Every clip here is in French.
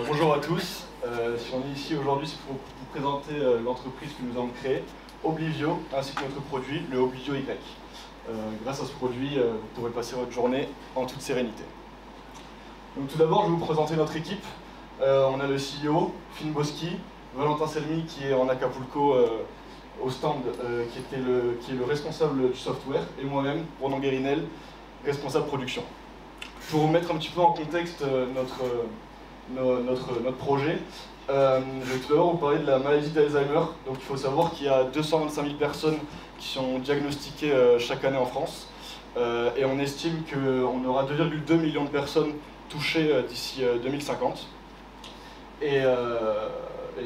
Bonjour à tous. Si on est ici aujourd'hui, c'est pour vous présenter l'entreprise que nous avons créée, Oblivio, ainsi que notre produit, le Oblivio Y. Grâce à ce produit, vous pourrez passer votre journée en toute sérénité. Donc, tout d'abord, je vais vous présenter notre équipe. On a le CEO, Finn Boschi, Valentin Selmy qui est en Acapulco au stand, qui est le responsable du software, et moi-même, Ronan Guérinel, responsable production. Pour vous mettre un petit peu en contexte notre projet, je vais tout d'abord vous parler de la maladie d'Alzheimer. Donc il faut savoir qu'il y a 225 000 personnes qui sont diagnostiquées chaque année en France, et on estime qu'on aura 2,2 millions de personnes touchées d'ici 2050, et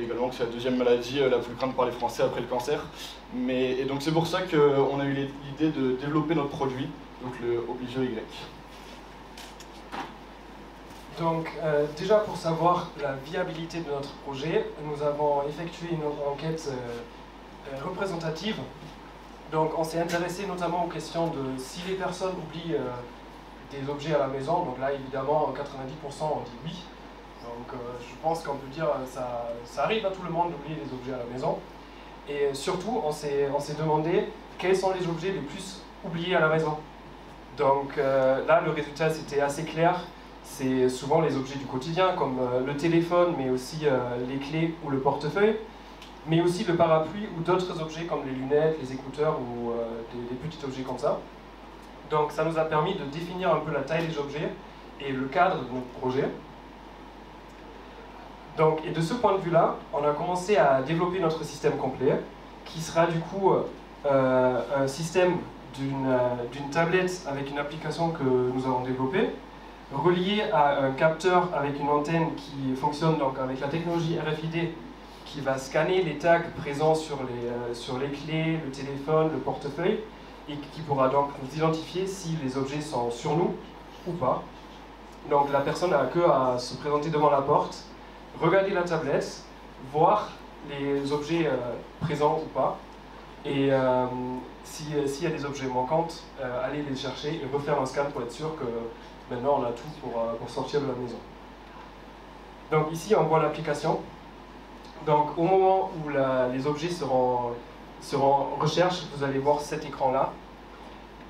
également que c'est la deuxième maladie la plus crainte par les Français après le cancer. Et donc c'est pour ça qu'on a eu l'idée de développer notre produit, donc le Oblivio Y. Donc déjà pour savoir la viabilité de notre projet, nous avons effectué une enquête représentative. Donc on s'est intéressé notamment aux questions de si les personnes oublient des objets à la maison. Donc là évidemment 90% ont dit oui. Donc je pense qu'on peut dire ça arrive à tout le monde d'oublier des objets à la maison. Et surtout on s'est demandé quels sont les objets les plus oubliés à la maison. Donc là le résultat c'était assez clair. C'est souvent les objets du quotidien, comme le téléphone, mais aussi les clés ou le portefeuille, mais aussi le parapluie ou d'autres objets comme les lunettes, les écouteurs ou des petits objets comme ça. Donc ça nous a permis de définir un peu la taille des objets et le cadre de notre projet. Donc, et de ce point de vue-là, on a commencé à développer notre système complet, qui sera du coup un système d'une tablette avec une application que nous avons développée, relié à un capteur avec une antenne qui fonctionne donc avec la technologie RFID, qui va scanner les tags présents sur les clés, le téléphone, le portefeuille, et qui pourra donc nous identifier si les objets sont sur nous ou pas. Donc la personne n'a que à se présenter devant la porte, regarder la tablette, voir les objets présents ou pas, et s'il y a des objets manquants, aller les chercher et refaire un scan pour être sûr que maintenant on a tout pour sortir de la maison. Donc ici on voit l'application. Donc au moment où les objets seront en recherche, vous allez voir cet écran là.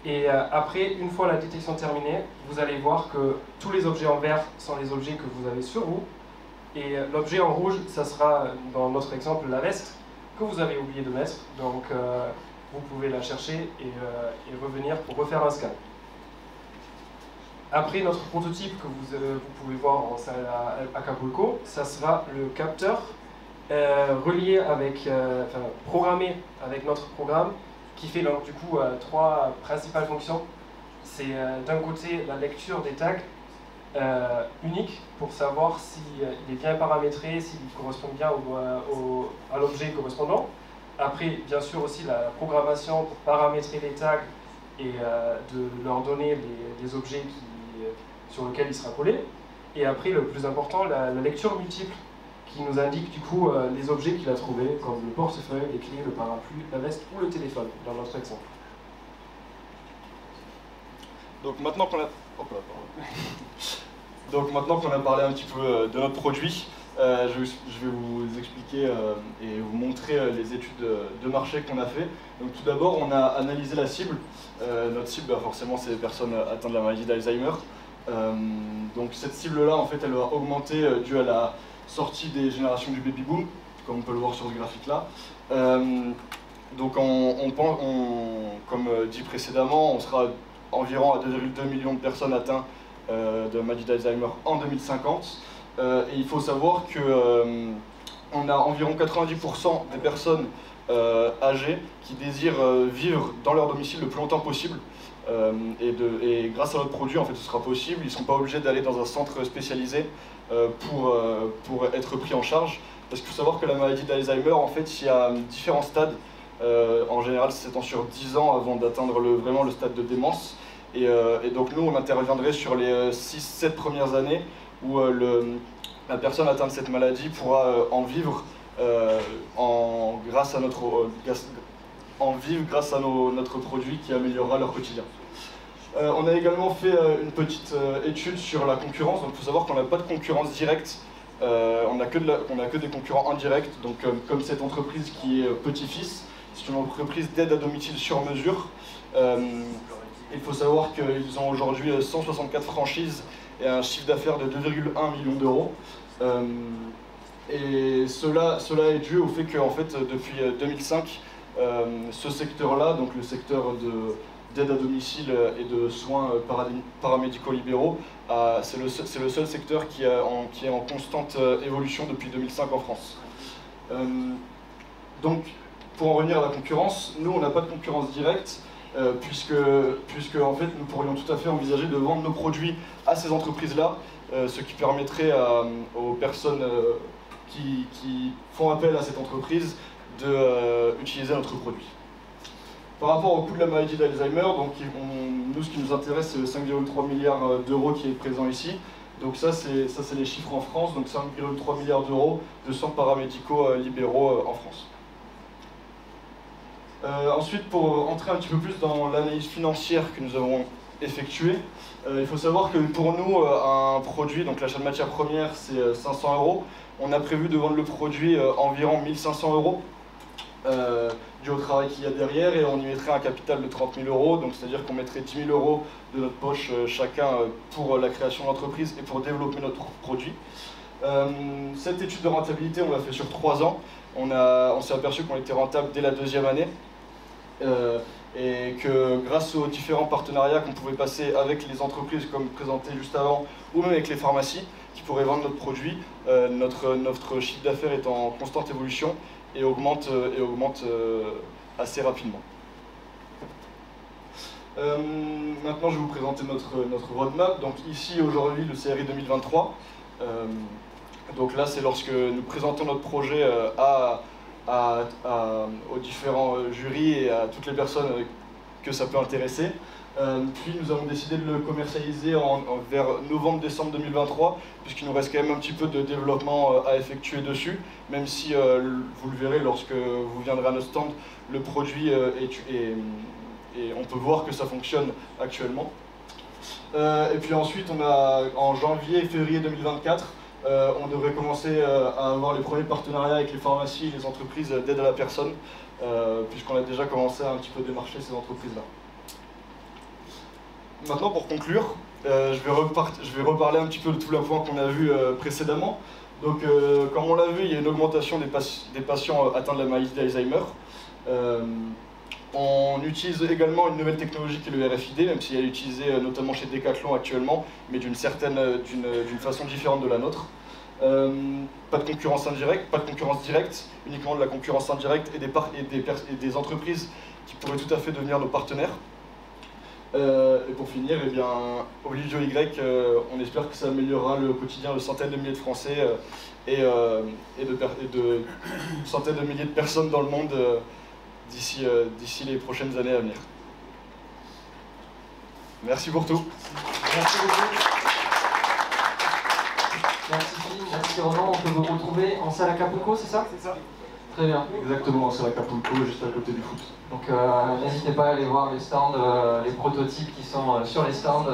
Et après, une fois la détection terminée, vous allez voir que tous les objets en vert sont les objets que vous avez sur vous. Et l'objet en rouge, ça sera dans notre exemple la veste que vous avez oublié de mettre. Donc vous pouvez la chercher et revenir pour refaire un scan. Après, notre prototype que vous pouvez voir en salle à Acapulco, ça sera le capteur relié avec, programmé avec notre programme, qui fait donc du coup trois principales fonctions. C'est d'un côté la lecture des tags uniques pour savoir s'il est bien paramétré, s'il correspond bien à l'objet correspondant. Après, bien sûr aussi la programmation pour paramétrer les tags et de leur donner les objets sur lesquels il sera collé. Et après, le plus important, la lecture multiple, qui nous indique du coup les objets qu'il a trouvés, comme le portefeuille, les clés, le parapluie, la veste ou le téléphone, dans notre exemple. Donc maintenant qu'on a... Donc maintenant qu'on a parlé un petit peu de notre produit, je vais vous expliquer et vous montrer les études de marché qu'on a fait. Donc tout d'abord, on a analysé la cible. Notre cible, forcément, c'est les personnes atteintes de la maladie d'Alzheimer. Donc cette cible-là, en fait, elle va augmenter dû à la sortie des générations du baby boom, comme on peut le voir sur ce graphique-là. Donc comme dit précédemment, on sera environ à 2,2 millions de personnes atteintes de la maladie d'Alzheimer en 2050. Et il faut savoir qu'on a environ 90% des personnes âgées qui désirent vivre dans leur domicile le plus longtemps possible. Et grâce à notre produit, en fait, ce sera possible. Ils ne sont pas obligés d'aller dans un centre spécialisé pour être pris en charge. Parce qu'il faut savoir que la maladie d'Alzheimer, en fait, il y a différents stades. En général, ça s'étend sur 10 ans avant d'atteindre vraiment le stade de démence. Et donc nous, on interviendrait sur les 6-7 premières années où la personne atteinte de cette maladie pourra en vivre grâce à notre produit qui améliorera leur quotidien. On a également fait une petite étude sur la concurrence. Donc il faut savoir qu'on n'a pas de concurrence directe on n'a que des concurrents indirects, donc comme cette entreprise qui est Petit-Fils, c'est une entreprise d'aide à domicile sur mesure. Il faut savoir qu'ils ont aujourd'hui 164 franchises et un chiffre d'affaires de 2,1 millions d'euros. Et cela est dû au fait que depuis 2005, ce secteur-là, donc le secteur d'aide à domicile et de soins paramédicaux libéraux, c'est le seul secteur qui est en constante évolution depuis 2005 en France. Donc, pour en revenir à la concurrence, nous on n'a pas de concurrence directe, puisque en fait, nous pourrions tout à fait envisager de vendre nos produits à ces entreprises-là, ce qui permettrait aux personnes qui font appel à cette entreprise d'utiliser notre produit. Par rapport au coût de la maladie d'Alzheimer, donc nous ce qui nous intéresse c'est le 5,3 milliards d'euros qui est présent ici. Donc ça c'est les chiffres en France, donc 5,3 milliards d'euros de soins paramédicaux libéraux en France. Ensuite, pour entrer un petit peu plus dans l'analyse financière que nous avons effectuée, il faut savoir que pour nous, un produit, donc l'achat de matières premières, c'est 500 euros. On a prévu de vendre le produit environ 1500 euros, dû au travail qu'il y a derrière, et on y mettrait un capital de 30 000 euros, donc c'est-à-dire qu'on mettrait 10 000 euros de notre poche chacun pour la création de l'entreprise et pour développer notre produit. Cette étude de rentabilité, on l'a fait sur 3 ans. On s'est aperçu qu'on était rentable dès la 2e année. Et que grâce aux différents partenariats qu'on pouvait passer avec les entreprises comme présenté juste avant, ou même avec les pharmacies qui pourraient vendre notre produit, notre chiffre d'affaires est en constante évolution et augmente assez rapidement. Maintenant je vais vous présenter notre roadmap. Donc ici aujourd'hui le CRI 2023. Donc là c'est lorsque nous présentons notre projet aux différents jurys et à toutes les personnes que ça peut intéresser. Puis nous avons décidé de le commercialiser vers novembre-décembre 2023, puisqu'il nous reste quand même un petit peu de développement à effectuer dessus, même si vous le verrez lorsque vous viendrez à notre stand, le produit et on peut voir que ça fonctionne actuellement. Et puis ensuite, en janvier et février 2024, on devrait commencer à avoir les premiers partenariats avec les pharmacies et les entreprises d'aide à la personne, puisqu'on a déjà commencé à un petit peu démarcher ces entreprises-là. Maintenant, pour conclure, je vais reparler un petit peu de tous les points qu'on a vus précédemment. Donc, comme on l'a vu, il y a une augmentation des patients atteints de la maladie d'Alzheimer. On utilise également une nouvelle technologie qui est le RFID, même si elle est utilisée notamment chez Decathlon actuellement, mais d'une façon différente de la nôtre. Pas de concurrence indirecte, pas de concurrence directe, uniquement de la concurrence indirecte et des entreprises qui pourraient tout à fait devenir nos partenaires. Et pour finir, eh bien, Olivio Y, on espère que ça améliorera le quotidien de centaines de milliers de Français et de centaines de milliers de personnes dans le monde d'ici les prochaines années à venir. Merci pour tout. Merci beaucoup. Merci Philippe, merci Ronan. On peut vous retrouver en salle Acapulco, c'est ça? C'est ça. Très bien. Exactement, c'est Acapulco, juste à côté du foot. Donc n'hésitez pas à aller voir les stands, les prototypes qui sont sur les stands.